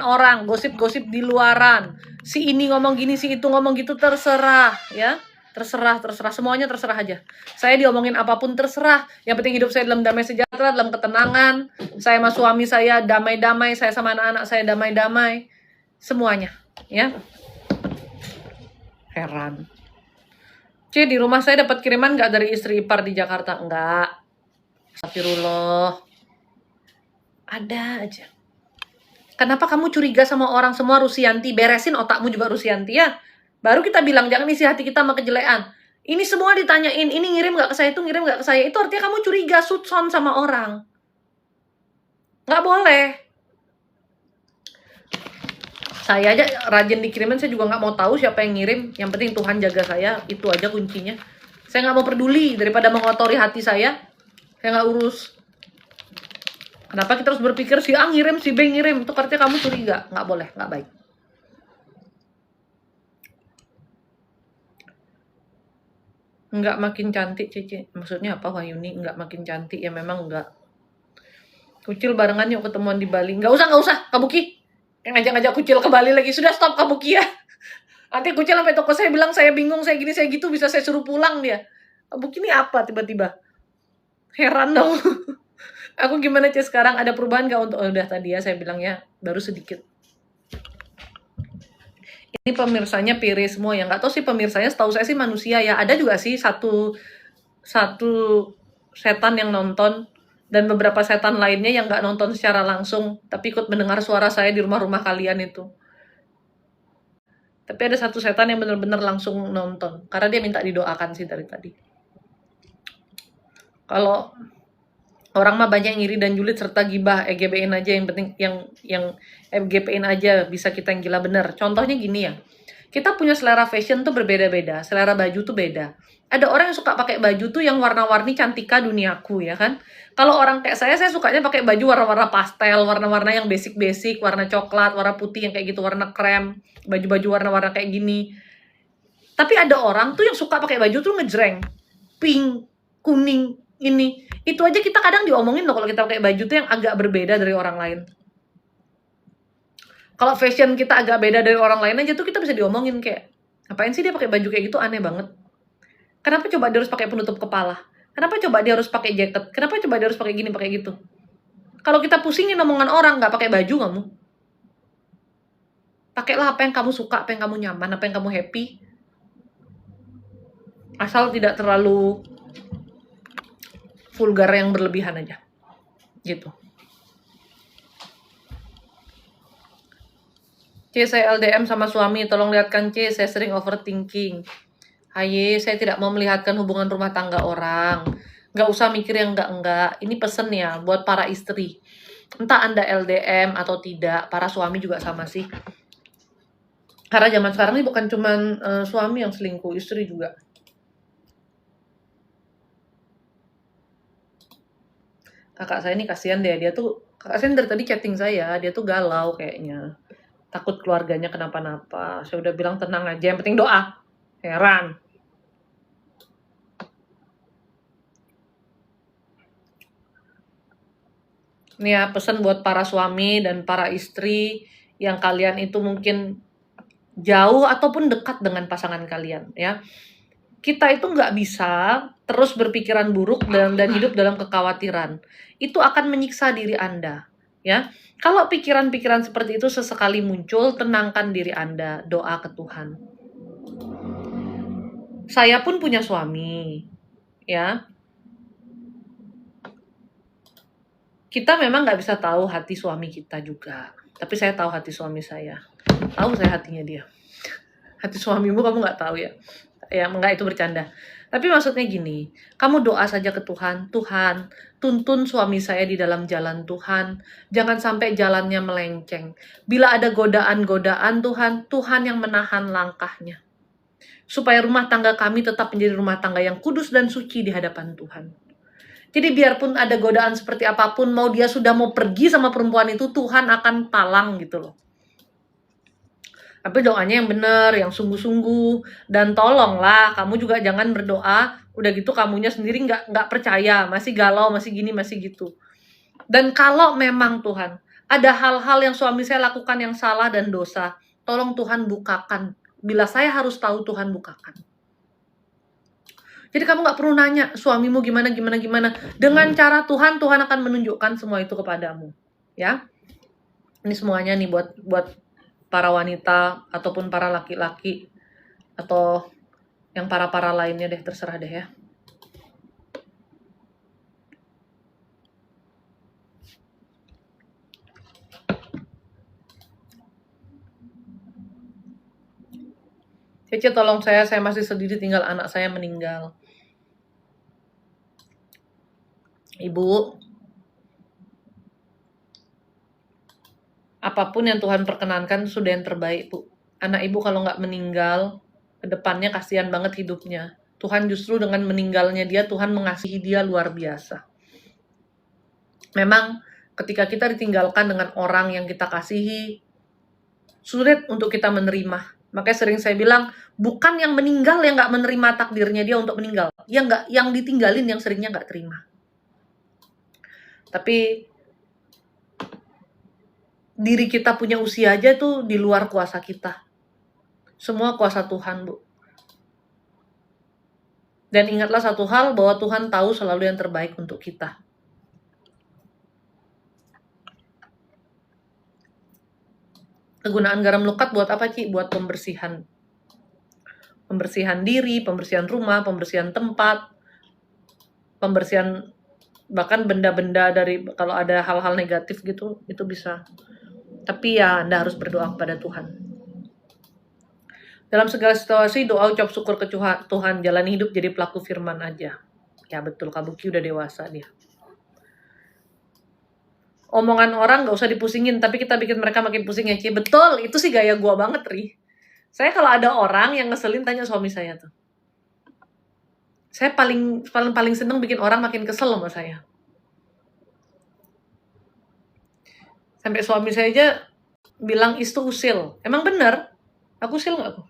orang, gosip-gosip di luaran. Si ini ngomong gini, si itu ngomong gitu, terserah ya. Terserah, semuanya terserah aja. Saya diomongin apapun terserah. Yang penting hidup saya dalam damai sejahtera, dalam ketenangan. Saya sama suami saya damai-damai, saya sama anak-anak saya damai-damai. Semuanya, ya. Heran. Di rumah saya dapat kiriman nggak dari istri ipar di Jakarta? Enggak. Astagfirullah. Ada aja. Kenapa kamu curiga sama orang semua Rusianti? Beresin otakmu juga Rusianti ya. Baru kita bilang jangan isi hati kita sama kejelekan. Ini semua ditanyain, ini ngirim nggak ke saya, itu ngirim nggak ke saya. Itu artinya kamu curiga, sudson sama orang. Nggak boleh. Saya aja rajin dikirimin, saya juga nggak mau tahu siapa yang ngirim. Yang penting Tuhan jaga saya, itu aja kuncinya. Saya nggak mau peduli daripada mengotori hati saya nggak urus. Kenapa kita harus berpikir si A ngirim, si B ngirim? Itu artinya kamu curiga. Nggak boleh, nggak baik. Nggak makin cantik, Cici. Maksudnya apa, Wahyuni? Nggak makin cantik? Ya memang nggak. Kucil barengan yuk ketemuan di Bali. Nggak usah, Kabuki. Ngajak-ngajak kucil ke Bali lagi. Sudah, stop Kabuki ya. Nanti kucil sampai toko saya bilang, saya bingung, saya gini, saya gitu, bisa saya suruh pulang dia. Kabuki ini apa tiba-tiba? Heran dong. Aku gimana, Ci, sekarang ada perubahan nggak untuk... udah tadi ya, saya bilang ya, baru sedikit. Ini pemirsanya pire semua ya, nggak tahu sih pemirsanya, setahu saya sih manusia ya. Ada juga sih satu setan yang nonton dan beberapa setan lainnya yang nggak nonton secara langsung tapi ikut mendengar suara saya di rumah-rumah kalian itu. Tapi ada satu setan yang bener-bener langsung nonton. Karena dia minta didoakan sih dari tadi. Kalau orang mah banyak yang iri dan julid serta gibah, EGBN aja yang penting yang EGBN aja bisa kita yang gila bener. Contohnya gini ya. Kita punya selera fashion tuh berbeda-beda, selera baju tuh beda. Ada orang yang suka pakai baju tuh yang warna-warni cantika duniaku ya kan. Kalau orang kayak saya sukanya pakai baju warna-warna pastel, warna-warna yang basic-basic, warna coklat, warna putih yang kayak gitu, warna krem, baju-baju warna-warna kayak gini. Tapi ada orang tuh yang suka pakai baju tuh ngejreng, pink, kuning, ini. Itu aja kita kadang diomongin loh kalau kita pakai baju tuh yang agak berbeda dari orang lain. Kalau fashion kita agak beda dari orang lain aja tuh kita bisa diomongin kayak, ngapain sih dia pakai baju kayak gitu, aneh banget. Kenapa coba dia harus pakai penutup kepala? Kenapa coba dia harus pakai jaket? Kenapa coba dia harus pakai gini, pakai gitu? Kalau kita pusingin omongan orang nggak pakai baju kamu, pakailah apa yang kamu suka, apa yang kamu nyaman, apa yang kamu happy. Asal tidak terlalu vulgar yang berlebihan aja. Gitu. C, saya LDM sama suami, tolong lihatkan C, saya sering overthinking. Haye, saya tidak mau melihatkan hubungan rumah tangga orang. Nggak usah mikir yang enggak-enggak. Ini pesen ya buat para istri. Entah Anda LDM atau tidak, para suami juga sama sih. Karena zaman sekarang ini bukan cuma suami yang selingkuh, istri juga. Kakak saya ini kasihan deh, kakak saya dari tadi chatting saya, dia tuh galau kayaknya. Takut keluarganya kenapa-napa. Saya udah bilang tenang aja, yang penting doa. Heran. Ini ya pesan buat para suami dan para istri yang kalian itu mungkin jauh ataupun dekat dengan pasangan kalian ya. Kita itu nggak bisa terus berpikiran buruk dan hidup dalam kekhawatiran. Itu akan menyiksa diri Anda ya. Kalau pikiran-pikiran seperti itu sesekali muncul, tenangkan diri Anda, doa ke Tuhan. Saya pun punya suami, ya. Kita memang nggak bisa tahu hati suami kita juga, tapi saya tahu hati suami saya. Tahu saya hatinya dia. Hati suamimu kamu nggak tahu ya? Ya, enggak, itu bercanda. Tapi maksudnya gini, kamu doa saja ke Tuhan, Tuhan, tuntun suami saya di dalam jalan Tuhan, jangan sampai jalannya melenceng. Bila ada godaan-godaan Tuhan, Tuhan yang menahan langkahnya. Supaya rumah tangga kami tetap menjadi rumah tangga yang kudus dan suci di hadapan Tuhan. Jadi biarpun ada godaan seperti apapun, mau dia sudah mau pergi sama perempuan itu, Tuhan akan palang gitu loh. Tapi doanya yang benar, yang sungguh-sungguh, dan tolonglah kamu juga jangan berdoa udah gitu kamunya sendiri nggak percaya, masih galau, masih gini, masih gitu. Dan kalau memang Tuhan ada hal-hal yang suami saya lakukan yang salah dan dosa, tolong Tuhan bukakan. Bila saya harus tahu, Tuhan bukakan. Jadi kamu nggak perlu nanya suamimu gimana. Dengan cara Tuhan akan menunjukkan semua itu kepadamu, ya. Ini semuanya nih buat para wanita ataupun para laki-laki atau yang para lainnya deh, terserah deh ya. Cece, tolong saya masih sedih tinggal anak saya meninggal. Ibu, apapun yang Tuhan perkenankan sudah yang terbaik, Bu. Anak ibu kalau nggak meninggal, ke depannya kasihan banget hidupnya. Tuhan justru dengan meninggalnya dia, Tuhan mengasihi dia luar biasa. Memang ketika kita ditinggalkan dengan orang yang kita kasihi, sulit untuk kita menerima. Makanya sering saya bilang, bukan yang meninggal yang nggak menerima takdirnya dia untuk meninggal. Yang ditinggalin yang seringnya nggak terima. Tapi diri kita punya usia aja tuh di luar kuasa kita. Semua kuasa Tuhan, Bu. Dan ingatlah satu hal, bahwa Tuhan tahu selalu yang terbaik untuk kita. Kegunaan garam lukat buat apa, Ci? Buat pembersihan. Pembersihan diri, pembersihan rumah, pembersihan tempat, pembersihan bahkan benda-benda dari kalau ada hal-hal negatif gitu, itu bisa. Tapi ya Anda harus berdoa kepada Tuhan. Dalam segala situasi, doa ucap syukur ke Tuhan, jalani hidup jadi pelaku firman aja. Ya betul, Kak Buki udah dewasa dia. Omongan orang gak usah dipusingin, tapi kita bikin mereka makin pusing ya, Ci. Betul, itu sih gaya gua banget, Ri. Saya kalau ada orang yang ngeselin, tanya suami saya tuh. Saya paling seneng bikin orang makin kesel sama saya. Sampai suami saya aja bilang, is to usil. Emang bener? Aku usil gak aku?